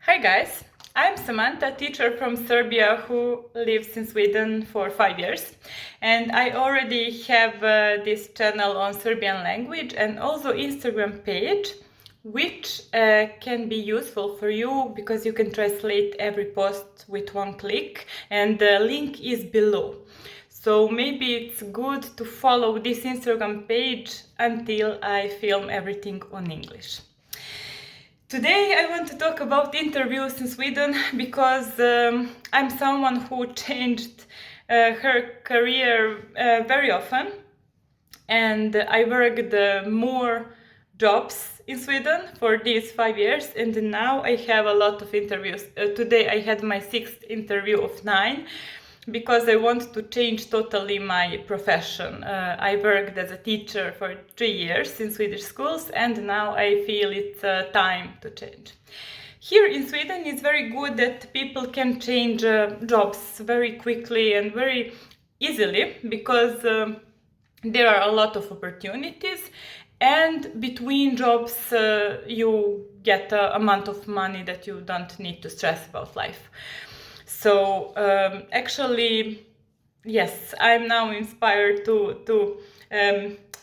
Hi guys, I'm Samantha, teacher from Serbia who lives in Sweden for 5 years, and I already have this channel on Serbian language and also Instagram page, which can be useful for you because you can translate every post with one click, and the link is below. So maybe it's good to follow this Instagram page until I film everything on English. Today I want to talk about interviews in Sweden because I'm someone who changed her career very often, and I worked more jobs in Sweden for these 5 years, and now I have a lot of interviews. Today I had my 6th interview of 9 because I want to change totally my profession. I worked as a teacher for 3 years in Swedish schools, and now I feel it's time to change. Here in Sweden, it's very good that people can change jobs very quickly and very easily because there are a lot of opportunities, and between jobs you get an amount of money that you don't need to stress about life. So actually, yes, I'm now inspired to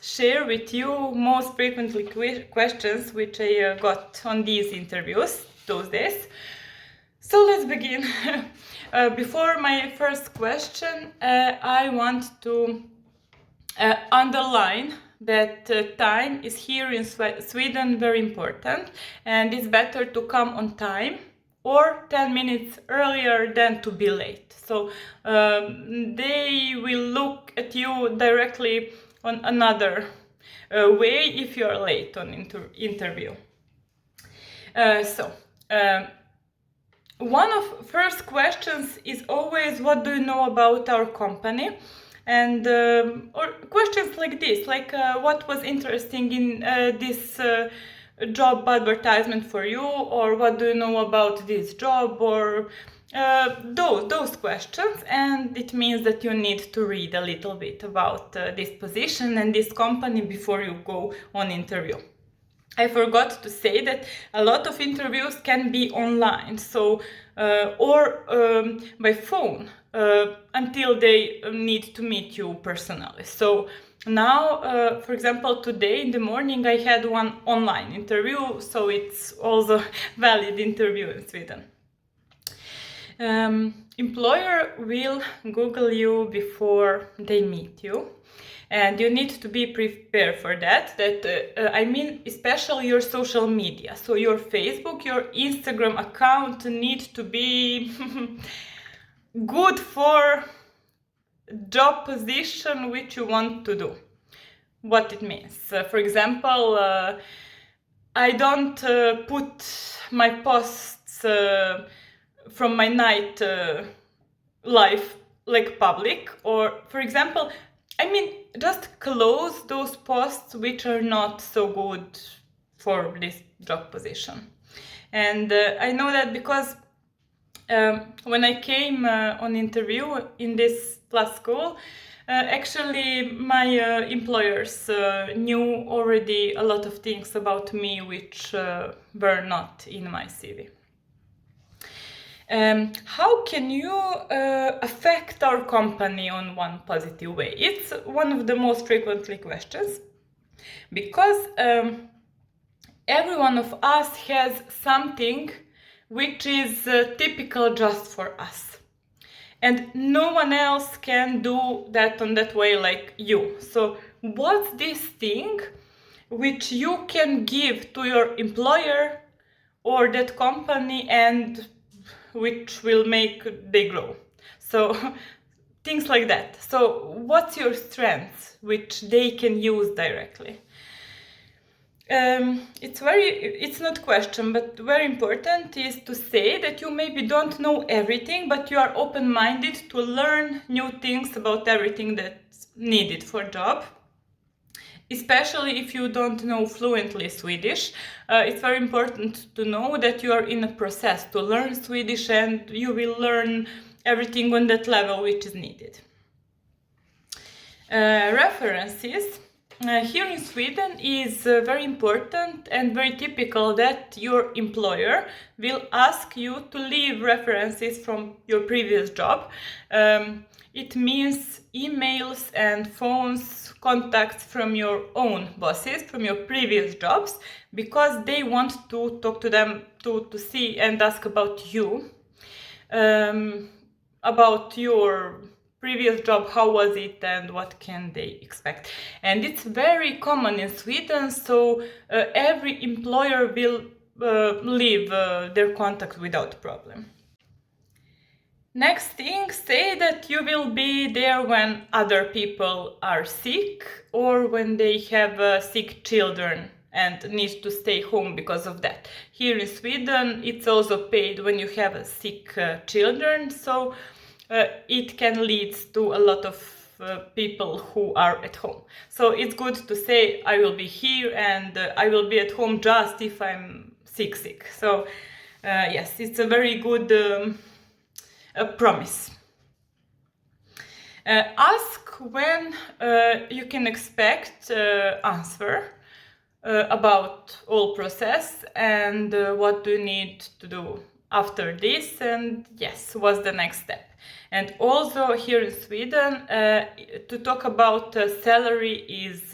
share with you most frequently questions which I got on these interviews those days. So let's begin. Before my first question, I want to underline that time is here in Sweden very important, and it's better to come on time or 10 minutes earlier than to be late. So they will look at you directly on another way if you are late on interview. One of first questions is always, what do you know about our company? And or questions like this, like what was interesting in this job advertisement for you, or what do you know about this job, or those questions. And it means that you need to read a little bit about this position and this company before you go on interview. I forgot to say that a lot of interviews can be online, so or by phone until they need to meet you personally. So now, for example, today in the morning I had one online interview, so it's also valid interview in Sweden. Employer will Google you before they meet you, and you need to be prepared for that. I mean, especially your social media. So your Facebook, your Instagram account need to be good for job position which you want to do. What it means. For example, I don't put my posts from my night life like public, or for example, I mean, just close those posts which are not so good for this job position. And I know that because when I came on interview in this plus school, actually my employers knew already a lot of things about me which were not in my CV. How can you affect our company on one positive way? It's one of the most frequently questions, because every one of us has something which is typical just for us, and no one else can do that on that way like you. So what's this thing which you can give to your employer or that company and which will make they grow? So things like that. So what's your strength which they can use directly? It's not question, but very important is to say that you maybe don't know everything, but you are open-minded to learn new things about everything that's needed for job. Especially if you don't know fluently Swedish, it's very important to know that you are in a process to learn Swedish, and you will learn everything on that level which is needed. References. here in Sweden is very important and very typical that your employer will ask you to leave references from your previous job. It means emails and phones, contacts from your own bosses, from your previous jobs, because they want to talk to them, to see and ask about you, about your previous job, how was it and what can they expect. And it's very common in Sweden, so every employer will leave their contact without problem. Next thing, say that you will be there when other people are sick or when they have sick children and need to stay home because of that. Here in Sweden, it's also paid when you have sick children, so it can lead to a lot of people who are at home. So it's good to say, I will be here and I will be at home just if I'm sick. So yes, it's a very good promise. Ask when you can expect answer about all process and what do you need to do after this, and yes, what's the next step. And also here in Sweden, to talk about salary is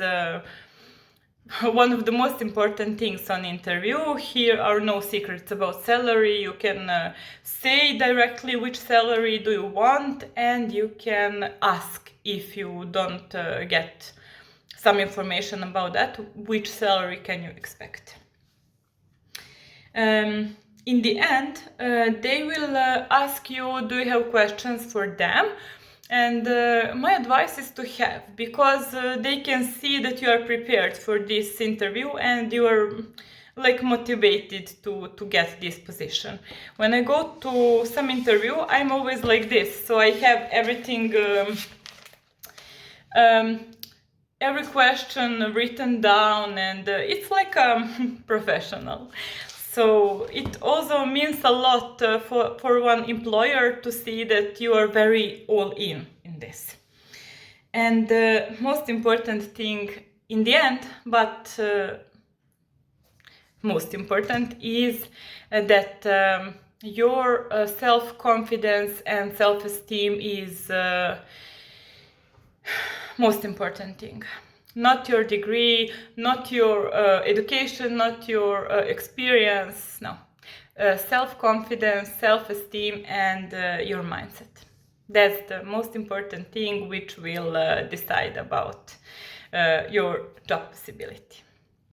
one of the most important things on interview. Here are no secrets about salary. You can say directly which salary do you want, and you can ask if you don't get some information about that, which salary can you expect. In the end, they will ask you, do you have questions for them? And my advice is to have, because they can see that you are prepared for this interview and you are like motivated to get this position. When I go to some interview, I'm always like this, so I have everything, every question written down, and it's like a professional. So it also means a lot for one employer to see that you are very all in this. And the most important thing in the end, but most important, is that your self-confidence and self-esteem is most important thing. Not your degree, not your education, not your experience, no. Self-confidence, self-esteem, and your mindset. That's the most important thing which will decide about your job possibility.